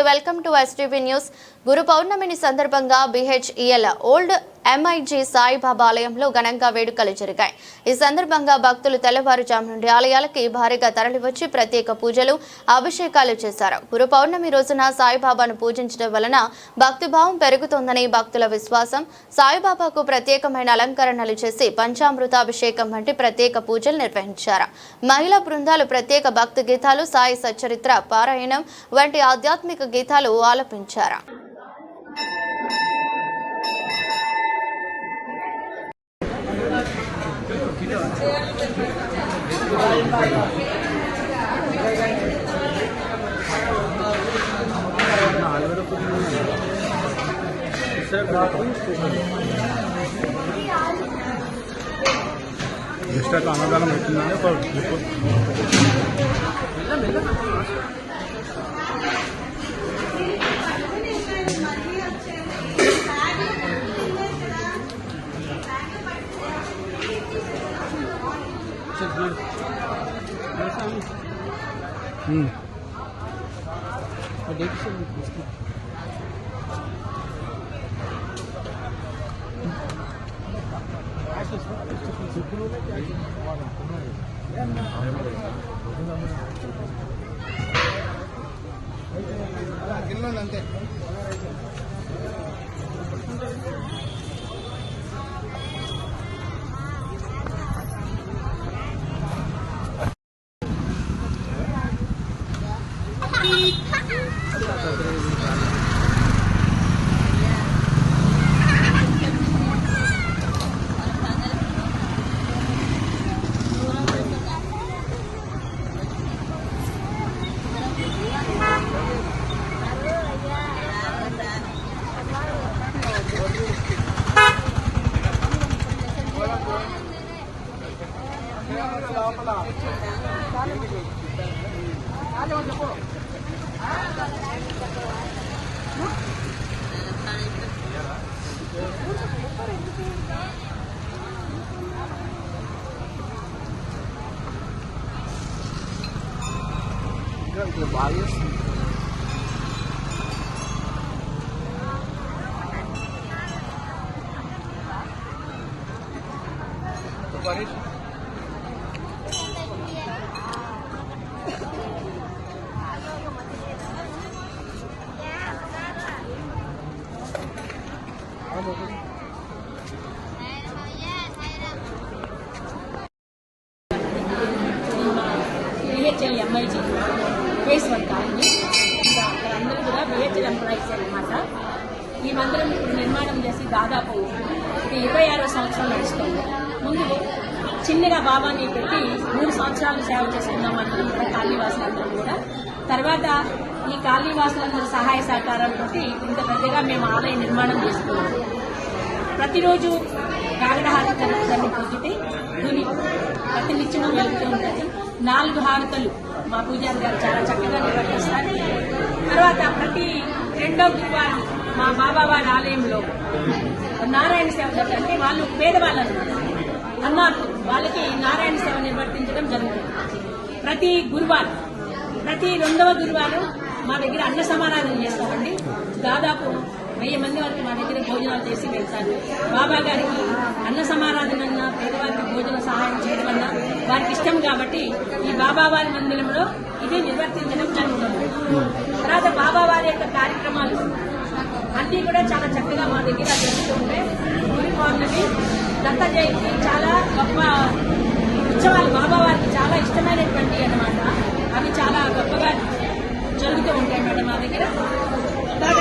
Welcome to STV news. Guru పౌర్ణమిని సందర్భంగా BHEL old MIG Saibaba ఆలయంలో ఘనంగా వేడుకలు జరిగాయి. ఈ సందర్భంగా భక్తులు తెల్లవారుజాము నుండి ఆలయాలకి భారీగా తరలివచ్చి ప్రత్యేక పూజలు, అభిషేకాలు చేశారు. గురు పౌర్ణమి రోజున సాయిబాబాను పూజించడం వలన భక్తిభావం పెరుగుతుందని భక్తుల విశ్వాసం. సాయిబాబాకు ప్రత్యేకమైన అలంకరణలు చేసి పంచామృత అభిషేకం వంటి ప్రత్యేక పూజలు నిర్వహించారు. మహిళా బృందాలు ప్రత్యేక భక్తి గీతాలు, సాయి సచ్చరిత్ర పారాయణం వంటి ఆధ్యాత్మిక గీతాలు ఆలపించారు. అన్నదానం అవుతుందని అంతే. బాగా బిహెచ్ఎల్ ఎంఐజీ ఫేస్ వర్క్ కాలండి. ఇంకా అక్కడందరూ కూడా బిహెచ్ఎల్ ఎంప్లాయీస్ అనమాట. ఈ మందిరం ఇప్పుడు నిర్మాణం చేసి దాదాపు 26వ సంవత్సరం నడుస్తుంది. ముందు చిన్నగా బాబాని పెట్టి 3 సంవత్సరాలు సేవ చేసుకున్నాం అందరం కూడా, కాలనీవాసులందరం కూడా. తర్వాత ఈ కాలనీవాసులందరూ సహాయ సహకారాలతో ఇంత పెద్దగా మేము ఆలయ నిర్మాణం చేసుకున్నాం. ప్రతిరోజు కాగడహారతి తల్లి పూజితే దీని ప్రతినిత్యం వెళ్తూ ఉంటుంది. 4 హారతలు మా పూజారి గారు చాలా చక్కగా నిర్వహిస్తారు. తర్వాత ప్రతి 2వ గురువారం మా బాబావారి ఆలయంలో నారాయణ సేవ అంటే వాళ్ళు పేదవాళ్ళు అన్నారు, వాళ్ళకి నారాయణ సేవ నిర్వర్తించడం జరుగుతుంది. ప్రతి గురువారం, ప్రతి 2వ గురువారం మా దగ్గర అన్న సమారాధన చేస్తామండి. దాదాపు 1000 మంది వరకు మా దగ్గర భోజనాలు చేసి వెళ్తారు. బాబా గారికి అన్న సమారాధన అన్న, పేదవారికి భోజన సహాయం చేయడం అన్న వారికి ఇష్టం కాబట్టి ఈ బాబావారి మందిరంలో ఇది నిర్వర్తించడం జరుగుతుంది. తర్వాత బాబావారి యొక్క కార్యక్రమాలు అన్నీ కూడా చాలా చక్కగా మా దగ్గర జరుగుతూ ఉంటాయి. గురు పౌర్ణమి, దత్త జయంతి చాలా గొప్ప ఉత్సవాలు బాబావారికి చాలా ఇష్టమైనటువంటి అన్నమాట. అవి చాలా గొప్పగా జరుగుతూ ఉంటాయి మేడం మా దగ్గర. తర్వాత